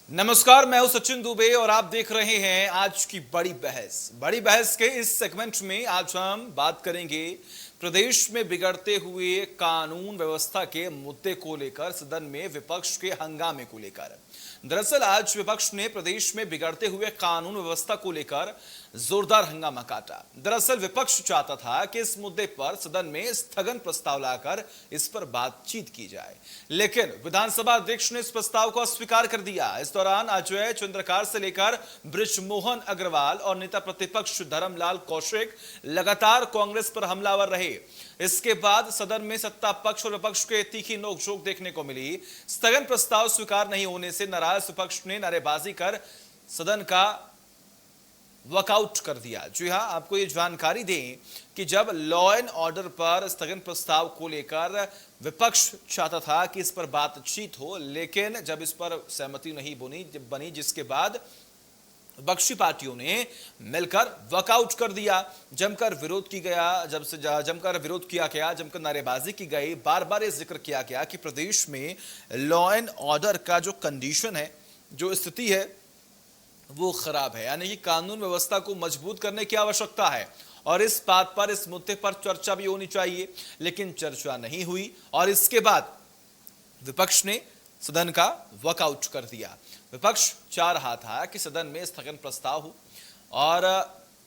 नमस्कार, मैं हूं सचिन दुबे और आप देख रहे हैं आज की बड़ी बहस के इस सेगमेंट में आज हम बात करेंगे प्रदेश में बिगड़ते हुए कानून व्यवस्था के मुद्दे को लेकर, सदन में विपक्ष के हंगामे को लेकर। दरअसल आज विपक्ष ने प्रदेश में बिगड़ते हुए कानून व्यवस्था को लेकर जोरदार हंगामा काटा। दरअसल विपक्ष चाहता था कि इस मुद्दे पर सदन में स्थगन प्रस्ताव लाकर इस पर बातचीत की जाए, लेकिन विधानसभा अध्यक्ष ने इस प्रस्ताव को अस्वीकार कर दिया। इस दौरान अजय चंद्रकार से लेकर बृजमोहन अग्रवाल और नेता प्रतिपक्ष धर्मलाल कौशिक लगातार कांग्रेस पर हमलावर रहे। इसके बाद सदन में सत्ता पक्ष और विपक्ष के तीखी नोकझोंक देखने को मिली। स्थगन प्रस्ताव स्वीकार नहीं होने से नाराज विपक्ष ने नारेबाजी कर सदन का वॉकआउट कर दिया। जी हां, आपको ये जानकारी दें कि जब लॉ एंड ऑर्डर पर स्थगन प्रस्ताव को लेकर विपक्ष चाहता था कि इस पर बातचीत हो, लेकिन जब इस पर सहमति नहीं बनी, जिसके बाद विपक्षी पार्टियों ने मिलकर वॉकआउट कर दिया। जमकर विरोध किया गया, जमकर नारेबाजी की गई। बार बार ये जिक्र किया गया कि प्रदेश में लॉ एंड ऑर्डर का जो कंडीशन है, जो स्थिति है, वो खराब है, यानी कि कानून व्यवस्था को मजबूत करने की आवश्यकता है और इस बात पर, इस मुद्दे पर चर्चा भी होनी चाहिए, लेकिन चर्चा नहीं हुई और इसके बाद विपक्ष ने सदन का वॉकआउट कर दिया। विपक्ष चाह रहा था कि सदन में स्थगन प्रस्ताव हो और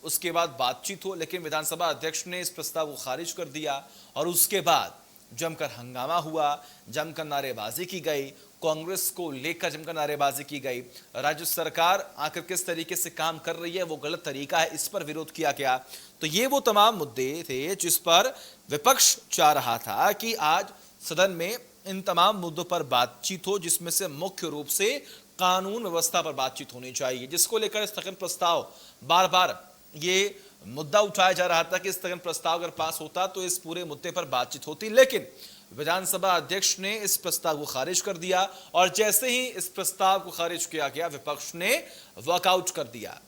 उसके बाद बातचीत हो, लेकिन विधानसभा अध्यक्ष ने इस प्रस्ताव को खारिज कर दिया और उसके बाद जमकर हंगामा हुआ, जमकर नारेबाजी की गई, कांग्रेस को लेकर जमकर नारेबाजी की गई। राज्य सरकार आखिर किस तरीके से काम कर रही है, वो गलत तरीका है, इस पर विरोध किया गया। तो ये वो तमाम मुद्दे थे जिस पर विपक्ष चाह रहा था कि आज सदन में इन तमाम मुद्दों पर बातचीत हो, जिसमें से मुख्य रूप से कानून व्यवस्था पर बातचीत होनी चाहिए, जिसको लेकर स्थगन प्रस्ताव बार बार ये मुद्दा उठाया जा रहा था कि स्थगन प्रस्ताव अगर पास होता तो इस पूरे मुद्दे पर बातचीत होती, लेकिन विधानसभा अध्यक्ष ने इस प्रस्ताव को खारिज कर दिया और जैसे ही इस प्रस्ताव को खारिज किया गया, विपक्ष ने वॉकआउट कर दिया।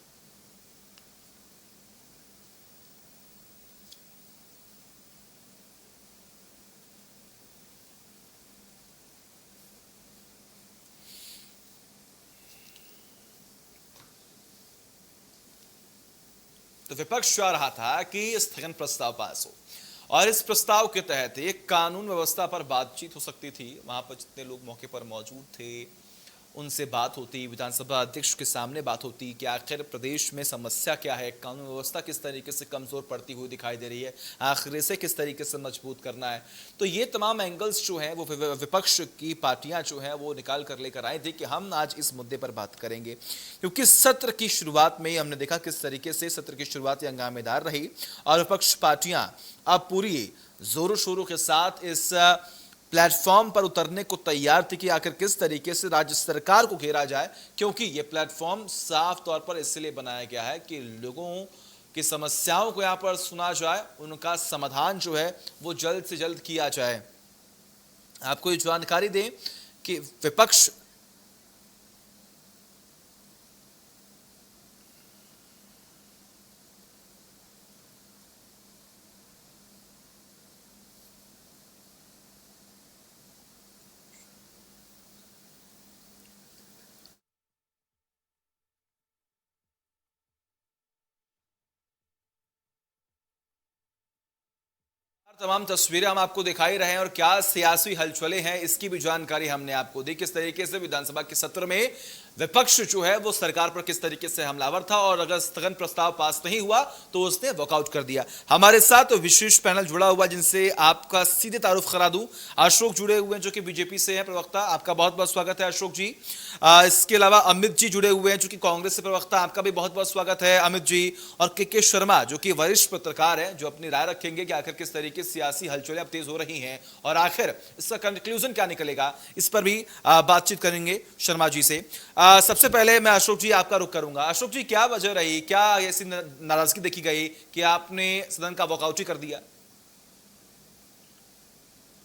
तो विपक्ष चाह रहा था कि स्थगन प्रस्ताव पास हो और इस प्रस्ताव के तहत एक कानून व्यवस्था पर बातचीत हो सकती थी। वहां पर जितने लोग मौके पर मौजूद थे उनसे बात होती, विधानसभा अध्यक्ष के सामने बात होती कि आखिर प्रदेश में समस्या क्या है, कानून व्यवस्था किस तरीके से कमजोर पड़ती हुई दिखाई दे रही है, आखिर इसे किस तरीके से मजबूत करना है। तो ये तमाम एंगल्स जो हैं वो विपक्ष की पार्टियां जो हैं वो निकाल कर लेकर आई थी कि हम आज इस मुद्दे पर बात करेंगे, क्योंकि सत्र की शुरुआत में हमने देखा किस तरीके से सत्र की शुरुआत हंगामेदार रही और विपक्ष पार्टियां अब पूरी जोरों शोरों के साथ इस प्लेटफॉर्म पर उतरने को तैयार थी कि आखिर किस तरीके से राज्य सरकार को घेरा जाए, क्योंकि यह प्लेटफॉर्म साफ तौर पर इसलिए बनाया गया है कि लोगों की समस्याओं को यहां पर सुना जाए, उनका समाधान जो है वो जल्द से जल्द किया जाए। आपको ये जानकारी दें कि विपक्ष तमाम तस्वीरें हम आपको दिखाई रहे हैं और क्या सियासी हलचलें हैं इसकी भी जानकारी हमने आपको दी, किस तरीके से विधानसभा के सत्र में विपक्ष जो है वो सरकार पर किस तरीके से हमलावर था और अगर स्थगन प्रस्ताव पास नहीं हुआ तो उसने वॉकआउट कर दिया। हमारे साथ विशेष पैनल जुड़ा हुआ जिनसे आपका सीधे तारुफ करा दूं, अशोक जुड़े हुए हैं जो कि बीजेपी से हैं प्रवक्ता, आपका बहुत बहुत स्वागत है अशोक जी। इसके अलावा अमित जी जुड़े हुए हैं जो कि कांग्रेस से प्रवक्ता, आपका भी बहुत बहुत स्वागत है अमित जी। और के शर्मा जो कि वरिष्ठ पत्रकार हैं, जो अपनी राय रखेंगे कि आखिर किस तरीके से सियासी हलचलें अब तेज हो रही हैं और आखिर इसका कंक्लूजन क्या निकलेगा, इस पर भी बातचीत करेंगे शर्मा जी से। सबसे पहले मैं अशोक जी आपका रुख करूंगा। अशोक जी, क्या वजह रही, क्या ऐसी नाराजगी देखी गई कि आपने सदन का वॉकआउट ही कर दिया?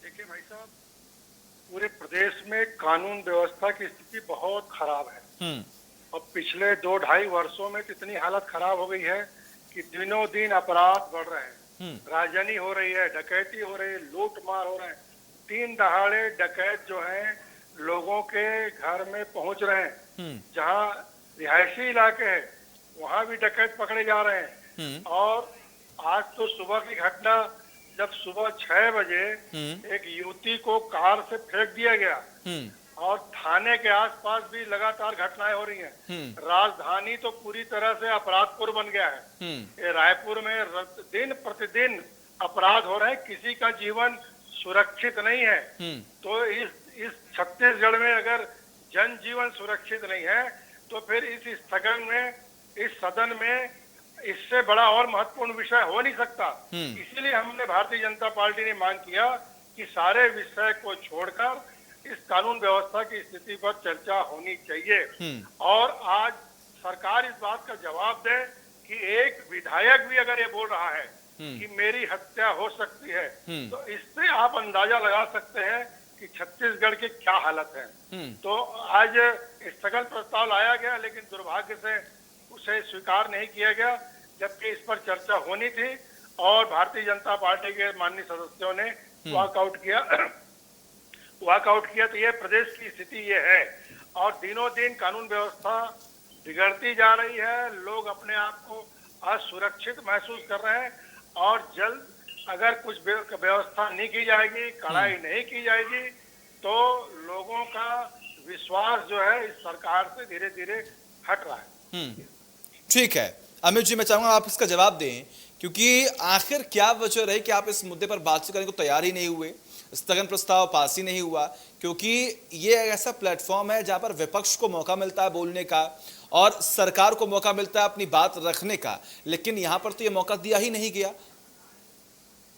देखिए भाई साहब, पूरे प्रदेश में कानून व्यवस्था की स्थिति बहुत खराब है। अब पिछले 2-2.5 वर्षों में तो इतनी हालत खराब हो गई है कि दिनों दिन अपराध बढ़ रहे हैं, राजनी हो रही है, डकैती हो रही है, लूट मार हो रहे हैं। 3 दहाड़े डकैत जो हैं लोगों के घर में पहुंच रहे हैं जहाँ रिहायशी इलाके हैं वहाँ भी डकैत पकड़े जा रहे हैं। और आज तो सुबह की घटना, जब सुबह 6 बजे एक युवती को कार से फेंक दिया गया और थाने के आसपास भी लगातार घटनाएं हो रही हैं। राजधानी तो पूरी तरह से अपराधपुर बन गया है। ये रायपुर में दिन प्रतिदिन अपराध हो रहे हैं, किसी का जीवन सुरक्षित नहीं है। तो इस छत्तीसगढ़ में अगर जनजीवन सुरक्षित नहीं है तो फिर इस स्थगन में, इस सदन में इससे बड़ा और महत्वपूर्ण विषय हो नहीं सकता। इसीलिए हमने भारतीय जनता पार्टी ने मांग किया कि सारे विषय को छोड़कर इस कानून व्यवस्था की स्थिति पर चर्चा होनी चाहिए। और आज सरकार इस बात का जवाब दे कि एक विधायक भी अगर ये बोल रहा है कि मेरी हत्या हो सकती है, तो इससे आप अंदाजा लगा सकते हैं कि छत्तीसगढ़ की क्या हालत है। तो आज स्थगन प्रस्ताव लाया गया, लेकिन दुर्भाग्य से उसे स्वीकार नहीं किया गया, जबकि इस पर चर्चा होनी थी और भारतीय जनता पार्टी के माननीय सदस्यों ने वॉकआउट किया। तो ये प्रदेश की स्थिति ये है और दिनों दिन कानून व्यवस्था बिगड़ती जा रही है। लोग अपने आप को असुरक्षित महसूस कर रहे हैं और जल्द अगर कुछ व्यवस्था नहीं की जाएगी, कड़ाई नहीं की जाएगी, तो लोगों का विश्वास जो है इस सरकार से धीरे धीरे हट रहा है। ठीक है अमित जी, मैं चाहूंगा आप इसका जवाब दें, क्योंकि आखिर क्या वजह रही कि आप इस मुद्दे पर बातचीत करने को तैयार ही नहीं हुए, स्थगन प्रस्ताव पास ही नहीं हुआ? क्योंकि ये ऐसा प्लेटफॉर्म है जहां पर विपक्ष को मौका मिलता है बोलने का और सरकार को मौका मिलता है अपनी बात रखने का, लेकिन यहां पर तो ये मौका दिया ही नहीं गया।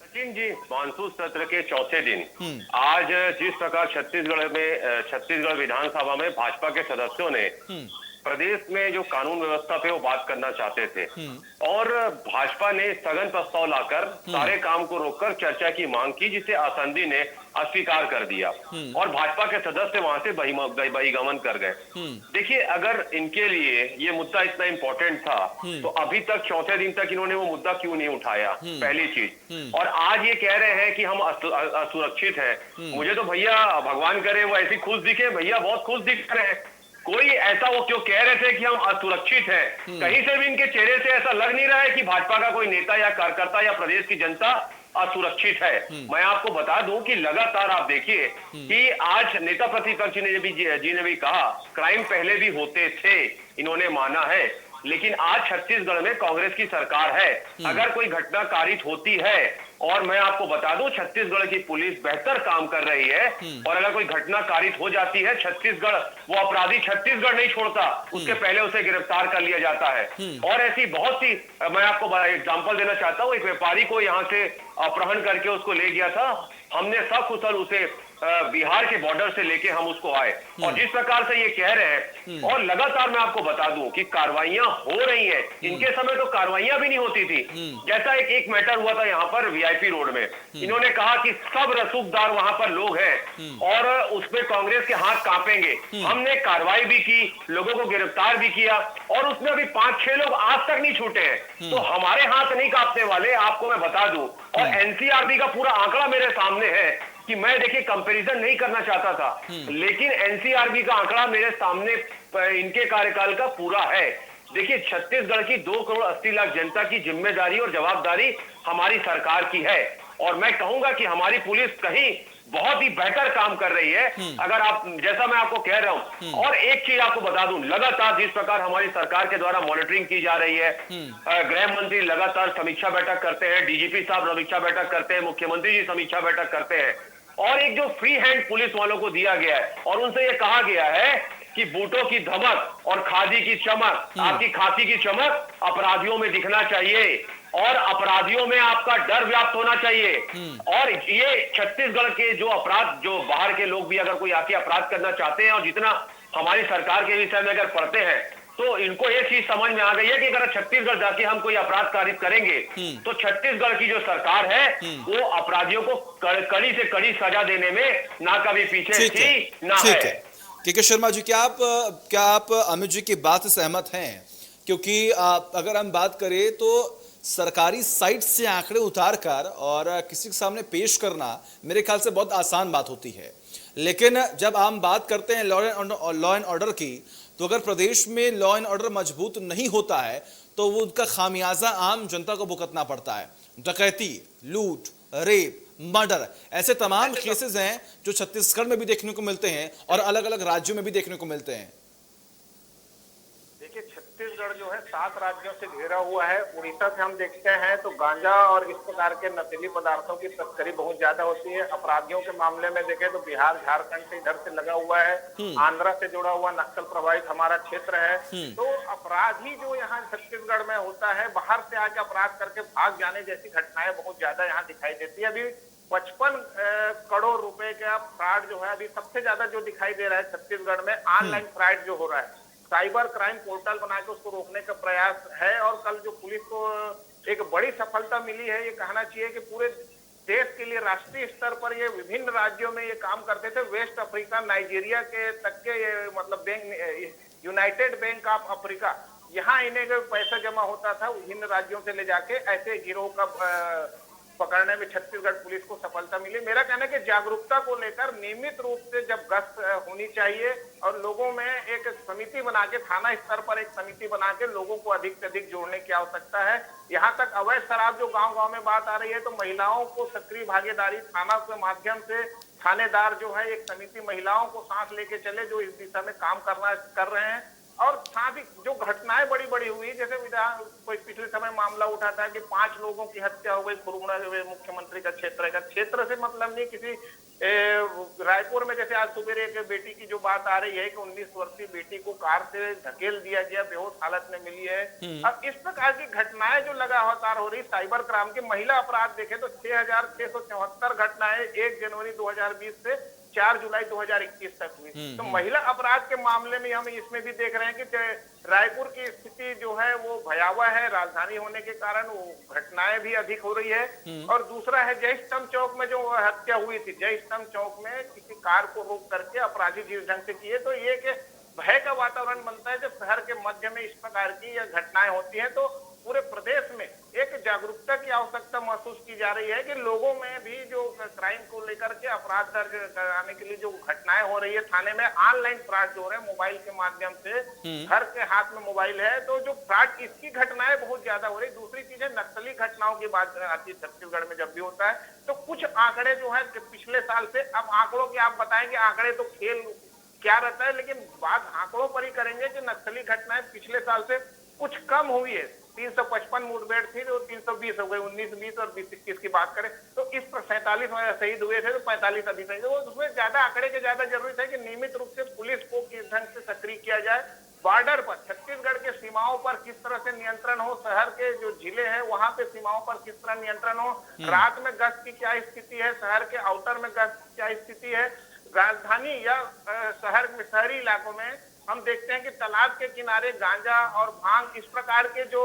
सचिन जी, मानसून सत्र के चौथे दिन आज जिस प्रकार छत्तीसगढ़ विधानसभा में भाजपा के सदस्यों ने प्रदेश में जो कानून व्यवस्था पे वो बात करना चाहते थे और भाजपा ने स्थगन प्रस्ताव लाकर सारे काम को रोककर चर्चा की मांग की, जिसे आसंदी ने अस्वीकार कर दिया और भाजपा के सदस्य वहां से बहिगमन कर गए। देखिए, अगर इनके लिए ये मुद्दा इतना इम्पोर्टेंट था तो अभी तक चौथे दिन तक इन्होंने वो मुद्दा क्यों नहीं उठाया, पहली चीज। और आज ये कह रहे हैं कि हम असुरक्षित हैं। मुझे तो भैया भगवान करे वो ऐसी खुश दिखे, भैया बहुत खुश दिख रहे हैं। कोई ऐसा वो क्यों कह रहे थे कि हम असुरक्षित हैं? कहीं से भी इनके चेहरे से ऐसा लग नहीं रहा है कि भाजपा का कोई नेता या कार्यकर्ता या प्रदेश की जनता असुरक्षित है। मैं आपको बता दूं कि लगातार आप देखिए कि आज नेता प्रतिपक्ष जी ने भी कहा क्राइम पहले भी होते थे, इन्होंने माना है, लेकिन आज छत्तीसगढ़ में कांग्रेस की सरकार है। अगर कोई घटना कारित होती है, और मैं आपको बता दूं छत्तीसगढ़ की पुलिस बेहतर काम कर रही है, और अगर कोई घटना कारित हो जाती है, छत्तीसगढ़ वो अपराधी छत्तीसगढ़ नहीं छोड़ता, उसके पहले उसे गिरफ्तार कर लिया जाता है। और ऐसी बहुत सी, मैं आपको एग्जांपल देना चाहता हूं। एक व्यापारी को यहाँ से अपहरण करके उसको ले गया था, हमने सकुशल उसे बिहार के बॉर्डर से लेके हम उसको आए, और जिस प्रकार से ये कह रहे हैं, और लगातार मैं आपको बता दूं कि कार्रवाइयां हो रही हैं। इनके समय तो कार्रवाइयां भी नहीं होती थी। जैसा एक मैटर हुआ था यहाँ पर वीआईपी रोड में, इन्होंने कहा कि सब रसूखदार वहां पर लोग हैं और उसमें कांग्रेस के हाथ कांपेंगे। हमने कार्रवाई भी की, लोगों को गिरफ्तार भी किया, और उसमें अभी 5-6 लोग आज तक नहीं छूटे हैं। तो हमारे हाथ नहीं कांपने वाले, आपको मैं बता दूं। और एनसीआरबी का पूरा आंकड़ा मेरे सामने है कि मैं देखिए कंपैरिजन नहीं करना चाहता था, लेकिन एनसीआरबी का आंकड़ा मेरे सामने इनके कार्यकाल का पूरा है। देखिए, छत्तीसगढ़ की 2,80,00,000 जनता की जिम्मेदारी और जवाबदारी हमारी सरकार की है, और मैं कहूंगा कि हमारी पुलिस कहीं बहुत ही बेहतर काम कर रही है। अगर आप, जैसा मैं आपको कह रहा हूं, और एक चीज आपको बता दूं, लगातार जिस प्रकार हमारी सरकार के द्वारा मॉनिटरिंग की जा रही है, गृह मंत्री लगातार समीक्षा बैठक करते हैं, डीजीपी साहब समीक्षा बैठक करते हैं, मुख्यमंत्री जी समीक्षा बैठक करते हैं, और एक जो फ्री हैंड पुलिस वालों को दिया गया है, और उनसे ये कहा गया है कि बूटों की धमक और खादी की चमक, आपकी खांसी की चमक अपराधियों में दिखना चाहिए, और अपराधियों में आपका डर व्याप्त होना चाहिए। और ये छत्तीसगढ़ के जो अपराध, जो बाहर के लोग भी अगर कोई आके अपराध करना चाहते हैं, और जितना हमारी सरकार के विषय में अगर पढ़ते हैं, तो इनको ये चीज समझ में आ गई है कि अगर छत्तीसगढ़ जाके हम कोई अपराध कारित करेंगे, तो छत्तीसगढ़ की जो सरकार है वो अपराधियों को कड़ी से कड़ी सजा देने में ना कभी पीछे थी ना है। के शर्मा जी, क्या आप अमित जी की बात से सहमत हैं? क्योंकि अगर हम बात करें तो सरकारी साइट से आंकड़े उतारकर और किसी के सामने पेश करना मेरे ख्याल से बहुत आसान बात होती है, लेकिन जब हम बात करते हैं लॉ एंड ऑर्डर की, तो अगर प्रदेश में लॉ एंड ऑर्डर मजबूत नहीं होता है तो वो उनका खामियाजा आम जनता को भुगतना पड़ता है। डकैती, लूट, रेप, मर्डर, ऐसे तमाम केसेस हैं जो छत्तीसगढ़ में भी देखने को मिलते हैं और अलग अलग राज्यों में भी देखने को मिलते हैं। देखिए, छत्तीसगढ़ जो है 7 राज्यों से घिरा हुआ है। उड़ीसा से हम देखते हैं तो गांजा और इस प्रकार के नशीली पदार्थों की तस्करी बहुत ज्यादा होती है। अपराधियों के मामले में देखें तो बिहार, झारखंड से इधर से लगा हुआ है, आंध्रा से जुड़ा हुआ नक्सल प्रभावित हमारा क्षेत्र है। तो अपराधी जो यहाँ छत्तीसगढ़ में होता है, बाहर से आके अपराध करके भाग जाने जैसी घटनाएं बहुत ज्यादा यहाँ दिखाई देती है। अभी 55 करोड़ रुपए का फ्रॉड जो है अभी सबसे ज्यादा जो दिखाई दे रहा है छत्तीसगढ़ में, ऑनलाइन फ्रॉड जो हो रहा है। साइबर क्राइम पोर्टल बना के उसको रोकने का प्रयास है। और कल जो पुलिस को एक बड़ी सफलता मिली है, ये कहना चाहिए कि पूरे देश के लिए राष्ट्रीय स्तर पर ये विभिन्न राज्यों में ये काम करते थे। वेस्ट अफ्रीका, नाइजीरिया के तक के ये मतलब bank, United bank of Africa, यहाँ इन्हें पैसा जमा होता था, विभिन्न राज्यों से ले जाके ऐसे गिरोह का पकड़ने में छत्तीसगढ़ पुलिस को सफलता मिली। मेरा कहना है कि जागरूकता को लेकर नियमित रूप से जब गश्त होनी चाहिए और लोगों में एक समिति बना के, थाना स्तर पर एक समिति बना के लोगों को अधिक से अधिक जोड़ने की आवश्यकता है। यहाँ तक अवैध शराब जो गांव-गांव में बात आ रही है, तो महिलाओं को सक्रिय भागीदारी थाना के माध्यम से, थानेदार जो है एक समिति महिलाओं को सांस लेके चले जो इस दिशा में काम कर रहे हैं। और साथ ही जो घटनाएं बड़ी बड़ी हुई, जैसे कोई पिछले समय मामला उठा था कि 5 लोगों की हत्या हो गई खुरुगड़ा मुख्यमंत्री का क्षेत्र से मतलब नहीं, किसी रायपुर में जैसे आज सुबह एक बेटी की जो बात आ रही है कि 19 वर्षीय बेटी को कार से धकेल दिया गया, बेहोश हालत में मिली है। अब इस प्रकार की घटनाएं जो लगातार हो रही, साइबर क्राइम के महिला अपराध देखें तो 6,674 घटनाएं 1 जनवरी 2020 से 4 जुलाई 2021 तक हुई। तो महिला अपराध के मामले में हम इसमें भी देख रहे हैं कि रायपुर की स्थिति जो है वो भयावह है। राजधानी होने के कारण वो घटनाएं भी अधिक हो रही है। और दूसरा है जय स्तंभ चौक में जो हत्या हुई थी, जय स्तंभ चौक में किसी कार को रोक करके अपराधी जिस ढंग से किए, तो ये कि भय का वातावरण बनता है। जब शहर के मध्य में इस प्रकार की घटनाएं होती हैं तो पूरे प्रदेश में एक जागरूकता की आवश्यकता महसूस की जा रही है कि लोगों में भी जो क्राइम को लेकर के अपराध दर्ज कराने के लिए जो घटनाएं हो रही है थाने में, ऑनलाइन फ्रॉड जो हो रहे हैं मोबाइल के माध्यम से, घर के हाथ में मोबाइल है तो जो फ्रॉड, इसकी घटनाएं बहुत ज्यादा हो रही। दूसरी चीज है नक्सली घटनाओं की बात आती है छत्तीसगढ़ में जब भी होता है तो कुछ आंकड़े जो है पिछले साल से, अब आंकड़ों की आप बताएंगे, आंकड़े तो खेल क्या रहता है, लेकिन बात आंकड़ों पर ही करेंगे कि नक्सली घटनाएं पिछले साल से कुछ कम हुई है। 355 मुठभेड़ थी तो 320 हो गई। 19-20 और 20-21 की बात करें तो इस पर 47 शहीद हुए थे तो 45 अभी शहीद। उसमें ज्यादा आंकड़े की ज्यादा जरूरत है कि नियमित रूप से पुलिस को किस ढंग से सक्रिय किया जाए। बॉर्डर पर, छत्तीसगढ़ के सीमाओं पर किस तरह से नियंत्रण हो, शहर के जो जिले हैं वहां पे सीमाओं पर किस तरह नियंत्रण हो, रात में गश्त की क्या स्थिति है, शहर के आउटर में गश्त की क्या स्थिति है। राजधानी या शहर में, शहरी इलाकों में हम देखते हैं कि तालाब के किनारे गांजा और भांग इस प्रकार के जो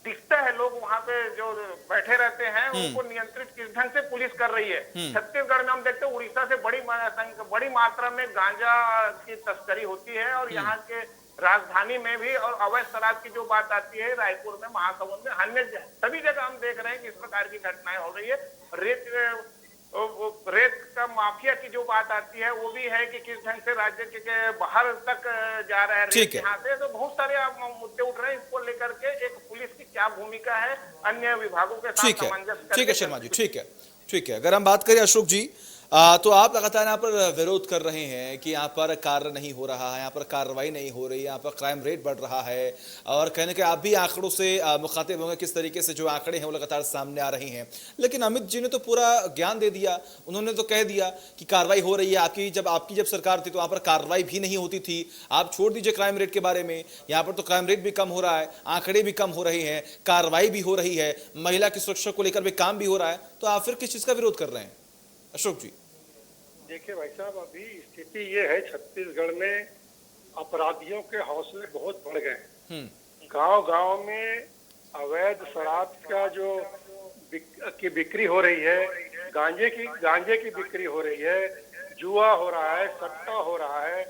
दिखता है, लोग वहां पे जो बैठे रहते हैं उनको नियंत्रित किस ढंग से पुलिस कर रही है। छत्तीसगढ़ में हम देखते हैं उड़ीसा से बड़ी मात्रा में गांजा की तस्करी होती है और यहाँ के राजधानी में भी, और अवैध शराब की जो बात आती है रायपुर में, महासमुंद में, अन्य सभी जगह हम देख रहे हैं कि इस प्रकार की घटनाएं हो रही है। रेत का माफिया की जो बात आती है वो भी है कि किस ढंग से राज्य के बाहर तक जा रहा है रेत यहाँ से। तो बहुत सारे मुद्दे उठ रहे हैं, इसको लेकर के एक पुलिस की क्या भूमिका है, अन्य विभागों के साथ सामंजस्य। ठीक है शर्मा जी, ठीक है। अगर हम बात करें अशोक जी, तो आप लगातार यहाँ पर विरोध कर रहे हैं कि यहाँ पर कार्य नहीं हो रहा है, यहाँ पर कार्रवाई नहीं हो रही है, यहाँ पर क्राइम रेट बढ़ रहा है, और कहने के आप भी आंकड़ों से मुखातिब होंगे, किस तरीके से जो आंकड़े हैं वो लगातार सामने आ रही हैं। लेकिन अमित जी ने तो पूरा ज्ञान दे दिया, उन्होंने तो कह दिया कि कार्रवाई हो रही है। आपकी जब सरकार थी तो वहाँ पर कार्रवाई भी नहीं होती थी। आप छोड़ दीजिए क्राइम रेट के बारे में, यहाँ पर तो क्राइम रेट भी कम हो रहा है, आंकड़े भी कम हो रहे हैं, कार्रवाई भी हो रही है, महिला की सुरक्षा को लेकर भी काम भी हो रहा है, तो आप फिर किस चीज़ का विरोध कर रहे हैं अशोक जी? देखिए भाई साहब, अभी स्थिति ये है छत्तीसगढ़ में अपराधियों के हौसले बहुत बढ़ गए हैं। गांव-गांव में अवैध शराब का जो की बिक्री हो रही है, गांजे की बिक्री हो रही है, जुआ हो रहा है, सट्टा हो रहा है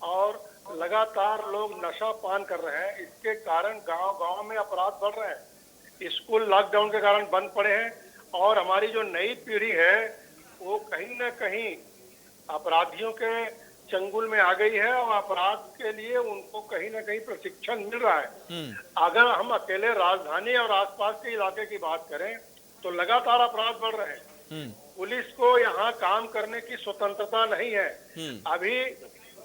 और लगातार लोग नशा पान कर रहे हैं। इसके कारण गांव-गांव में अपराध बढ़ रहे हैं। स्कूल लॉकडाउन के कारण बंद पड़े हैं और हमारी जो नई पीढ़ी है वो कहीं न कहीं अपराधियों के चंगुल में आ गई है और अपराध के लिए उनको कहीं ना कहीं प्रशिक्षण मिल रहा है। अगर हम अकेले राजधानी और आसपास के इलाके की बात करें तो लगातार अपराध बढ़ रहे हैं। पुलिस को यहाँ काम करने की स्वतंत्रता नहीं है। अभी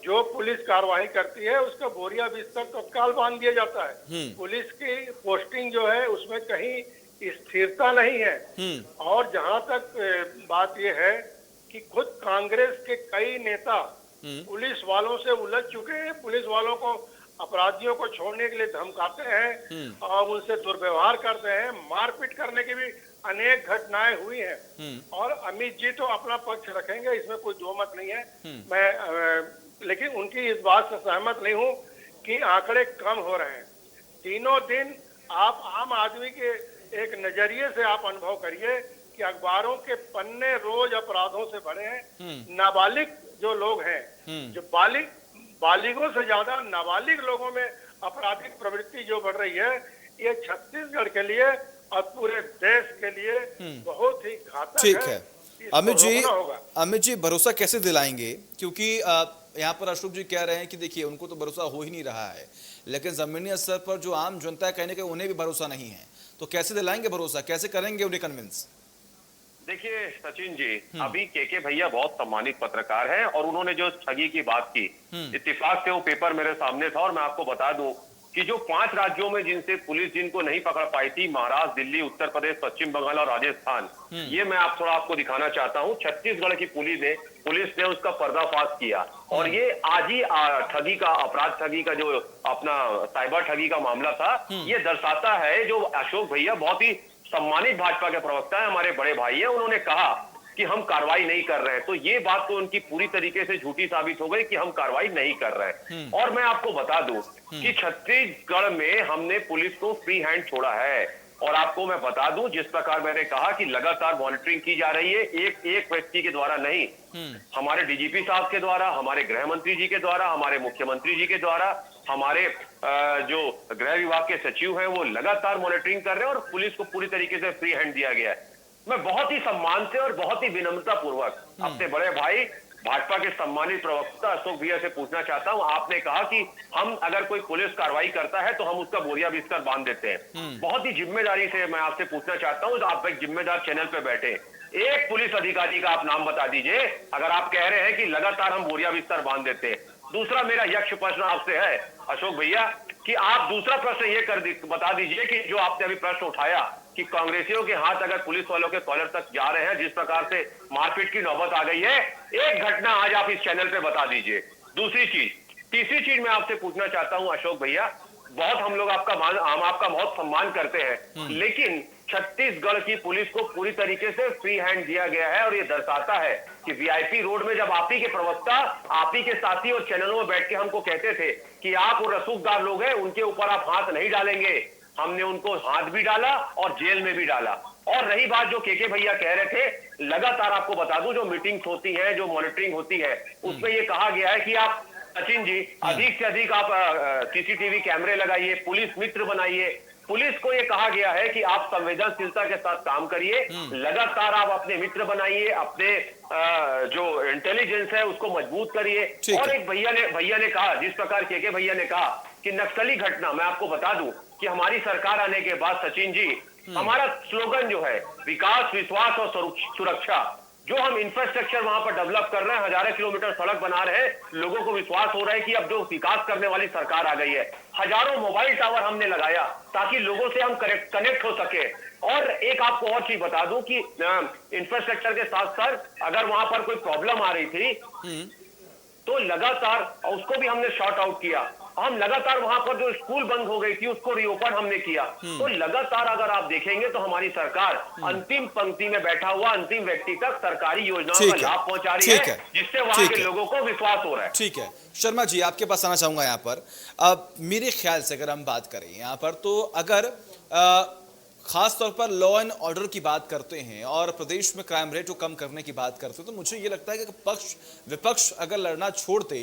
जो पुलिस कार्रवाई करती है उसका बोरिया बिस्तर तत्काल बांध दिया जाता है। पुलिस की पोस्टिंग जो है उसमें कहीं स्थिरता नहीं है। और जहाँ तक बात यह है कि खुद कांग्रेस के कई नेता पुलिस वालों से उलझ चुके हैं। पुलिस वालों को, अपराधियों को छोड़ने के लिए धमकाते हैं और उनसे दुर्व्यवहार करते हैं। मारपीट करने की भी अनेक घटनाएं हुई हैं। और अमित जी तो अपना पक्ष रखेंगे, इसमें कोई दो मत नहीं है। मैं लेकिन उनकी इस बात से सहमत नहीं हूं कि आंकड़े कम हो रहे हैं। तीनों दिन आप आम आदमी के एक नजरिए से आप अनुभव करिए कि अखबारों के पन्ने रोज अपराधों से भरे हैं। नाबालिग जो लोग हैं, जो बालिगों से ज्यादा नाबालिग लोगों में आपराधिक प्रवृत्ति जो बढ़ रही है, ये छत्तीसगढ़ के लिए और पूरे देश के लिए बहुत ही घातक ठीक है। है। अमित जी भरोसा कैसे दिलाएंगे, क्योंकि यहाँ पर अशोक जी कह रहे हैं कि देखिए उनको तो भरोसा हो ही नहीं रहा है, लेकिन जमीनी स्तर पर जो आम जनता है कहने के उन्हें भी भरोसा नहीं है, तो कैसे दिलाएंगे भरोसा, कैसे करेंगे उन्हें कन्विंस? देखिए सचिन जी, अभी केके भैया बहुत सम्मानित पत्रकार हैं और उन्होंने जो ठगी की बात की, इत्तेफाक से वो पेपर मेरे सामने था और मैं आपको बता दूं कि जो 5 राज्यों में जिनसे पुलिस जिनको नहीं पकड़ पाई थी, महाराष्ट्र, दिल्ली, उत्तर प्रदेश, पश्चिम बंगाल और राजस्थान, ये मैं थोड़ा आपको दिखाना चाहता हूँ। छत्तीसगढ़ की पुलिस ने उसका पर्दाफाश किया और ये आज ही ठगी का, अपराध ठगी का जो अपना साइबर ठगी का मामला था, ये दर्शाता है। जो अशोक भैया बहुत ही सम्मानित भाजपा के प्रवक्ता है, हमारे बड़े भाई है, उन्होंने कहा कि हम कार्रवाई नहीं कर रहे हैं, तो ये बात तो उनकी पूरी तरीके से झूठी साबित हो गई कि हम कार्रवाई नहीं कर रहे हैं। और मैं आपको बता दूं कि छत्तीसगढ़ में हमने पुलिस को फ्री हैंड छोड़ा है। और आपको मैं बता दूं, जिस प्रकार मैंने कहा कि लगातार मॉनिटरिंग की जा रही है, एक व्यक्ति के द्वारा नहीं, हमारे डीजीपी साहब के द्वारा, हमारे गृह मंत्री जी के द्वारा, हमारे मुख्यमंत्री जी के द्वारा, हमारे जो गृह विभाग के सचिव हैं वो लगातार मॉनिटरिंग कर रहे हैं और पुलिस को पूरी तरीके से फ्री हैंड दिया गया है। मैं बहुत ही सम्मान से और बहुत ही विनम्रता पूर्वक अपने बड़े भाई भाजपा के सम्मानित प्रवक्ता अशोक भैया से पूछना चाहता हूं। आपने कहा कि हम अगर कोई पुलिस कार्रवाई करता है तो हम उसका बोरिया बिस्तर बांध देते हैं। बहुत ही जिम्मेदारी से मैं आपसे पूछना चाहता हूं, आप एक जिम्मेदार चैनल पे बैठे, एक पुलिस अधिकारी का आप नाम बता दीजिए अगर आप कह रहे हैं कि लगातार हम बोरिया बिस्तर बांध देते हैं। दूसरा मेरा यक्ष प्रश्न आपसे है अशोक भैया कि आप दूसरा प्रश्न ये बता दीजिए कि जो आपने अभी प्रश्न उठाया कि कांग्रेसियों के हाथ अगर पुलिस वालों के कॉलर तक जा रहे हैं, जिस प्रकार से मारपीट की नौबत आ गई है, एक घटना आज आप इस चैनल पे बता दीजिए। दूसरी चीज, तीसरी चीज मैं आपसे पूछना चाहता हूं अशोक भैया, बहुत हम लोग आपका बहुत सम्मान करते हैं, लेकिन छत्तीसगढ़ की पुलिस को पूरी तरीके से फ्री हैंड दिया गया है और ये दर्शाता है कि वीआईपी रोड में जब आप ही के प्रवक्ता, आप ही के साथी और चैनलों में बैठ के हमको कहते थे कि आप वो रसूखदार लोग हैं, उनके ऊपर आप हाथ नहीं डालेंगे, हमने उनको हाथ भी डाला और जेल में भी डाला। और रही बात जो केके भैया कह रहे थे, लगातार आपको बता दूं जो मीटिंग्स होती है, जो मॉनिटरिंग होती है, उसमें ये कहा गया है कि आप सचिन जी अधिक से अधिक आप सीसीटीवी कैमरे लगाइए, पुलिस मित्र बनाइए। पुलिस को ये कहा गया है कि आप संवेदनशीलता के साथ काम करिए, लगातार आप अपने मित्र बनाइए, अपने जो इंटेलिजेंस है उसको मजबूत करिए। और एक भैया ने कहा, जिस प्रकार केके भैया ने कहा कि नक्सली घटना, मैं आपको बता दूं कि हमारी सरकार आने के बाद सचिन जी हमारा स्लोगन जो है विकास, विश्वास और सुरक्षा, जो हम इंफ्रास्ट्रक्चर वहां पर डेवलप कर रहे हैं, हजारों किलोमीटर सड़क बना रहे हैं, लोगों को विश्वास हो रहा है कि अब जो विकास करने वाली सरकार आ गई है। हजारों मोबाइल टावर हमने लगाया ताकि लोगों से हम कनेक्ट हो सके। और एक आपको और चीज बता दूं कि इंफ्रास्ट्रक्चर के साथ साथ अगर वहां पर कोई प्रॉब्लम आ रही थी तो लगातार उसको भी हमने शॉर्ट आउट किया। हम लगातार वहां पर जो स्कूल बंद हो गई थी उसको रीओपन हमने किया। तो लगातार अगर आप देखेंगे तो हमारी सरकार अंतिम पंक्ति में बैठा हुआ अंतिम व्यक्ति तक सरकारी योजनाओं का लाभ पहुंचा रही है, जिससे वहां के लोगों को विश्वास हो रहा है। ठीक है शर्मा जी, आपके पास आना चाहूंगा यहाँ पर। अब मेरे ख्याल से अगर हम बात करें यहाँ पर, तो अगर खास तौर पर लॉ एंड ऑर्डर की बात करते हैं और प्रदेश में क्राइम रेट को कम करने की बात करते हैं, तो मुझे ये लगता है कि पक्ष विपक्ष अगर लड़ना छोड़ दे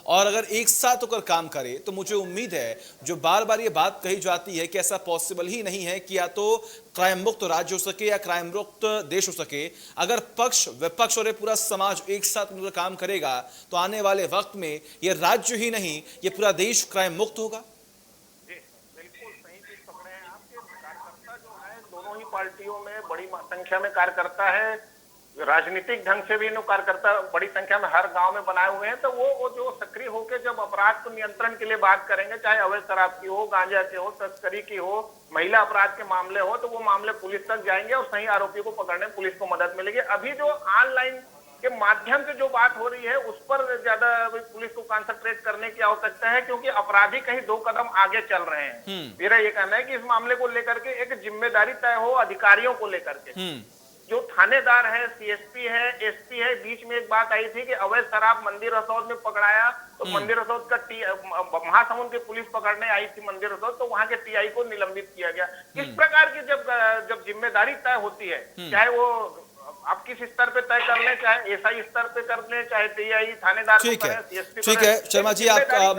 और अगर एक साथ होकर काम करे तो मुझे उम्मीद है, जो बार बार ये बात कही जाती है कि ऐसा पॉसिबल ही नहीं है कि या तो क्राइम मुक्त राज्य हो सके या क्राइम मुक्त देश हो सके, अगर पक्ष विपक्ष और ये पूरा समाज एक साथ मिलकर काम करेगा तो आने वाले वक्त में ये राज्य ही नहीं, ये पूरा देश क्राइम मुक्त होगा। बिल्कुल सही चीज पकड़े हैं आपके। कार्यकर्ता जो है दोनों ही पार्टियों में बड़ी संख्या में कार्यकर्ता है, राजनीतिक ढंग से भी इन कार्यकर्ता बड़ी संख्या में हर गांव में बनाए हुए हैं। तो वो जो सक्रिय होकर जब अपराध को नियंत्रण के लिए बात करेंगे, चाहे अवैध शराब की हो, गांजा की हो, तस्करी की हो, महिला अपराध के मामले हो, तो वो मामले पुलिस तक जाएंगे और सही आरोपियों को पकड़ने में पुलिस को मदद मिलेगी। अभी जो ऑनलाइन के माध्यम से जो बात हो रही है उस पर ज्यादा पुलिस को कंसंट्रेट करने की आवश्यकता है, क्योंकि अपराधी कहीं 2 कदम आगे चल रहे हैं। मेरा ये कहना है कि इस मामले को लेकर के एक जिम्मेदारी तय हो अधिकारियों को लेकर के। जो थानेदार है, सीएसपी है, एसपी है, बीच में एक बात आई थी कि अवैध शराब मंदिर रसौद में पकड़ाया, तो मंदिर रसौद का महासमुंद की पुलिस पकड़ने आई थी मंदिर रसौद, तो वहां के टीआई को निलंबित किया गया। इस प्रकार की जब जिम्मेदारी तय होती है, चाहे वो आप किस स्तर पे तय कर ले, चाहे एसआई स्तर पे कर ले, चाहे टीआई थानेदार को करें, सीएसपी ठीक है शर्मा जी, आप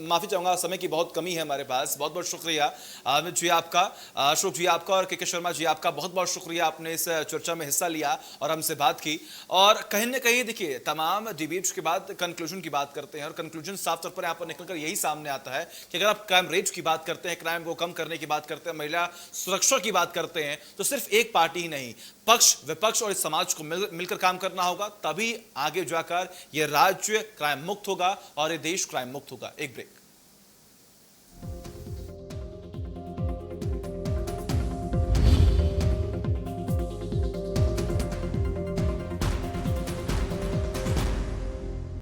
माफी चाहूंगा, समय की बहुत कमी है हमारे पास। बहुत बहुत शुक्रिया अमित जी आपका, अशोक जी आपका और के शर्मा जी आपका बहुत बहुत शुक्रिया, आपने इस चर्चा में हिस्सा लिया और हमसे बात की। और कहीं ना कहीं देखिए, तमाम डिबेट्स के बाद कंक्लूजन की बात करते हैं और कंक्लूजन साफ तौर पर यहाँ पर निकलकर यही सामने आता है कि अगर आप क्राइम रेट की बात करते हैं, क्राइम को कम करने की बात करते हैं, महिला सुरक्षा की बात करते हैं, तो सिर्फ एक पार्टी ही नहीं, पक्ष विपक्ष और इस समाज को मिलकर काम करना होगा, तभी आगे जाकर यह राज्य क्राइम मुक्त होगा और यह देश क्राइम मुक्त होगा। एक ब्रेक।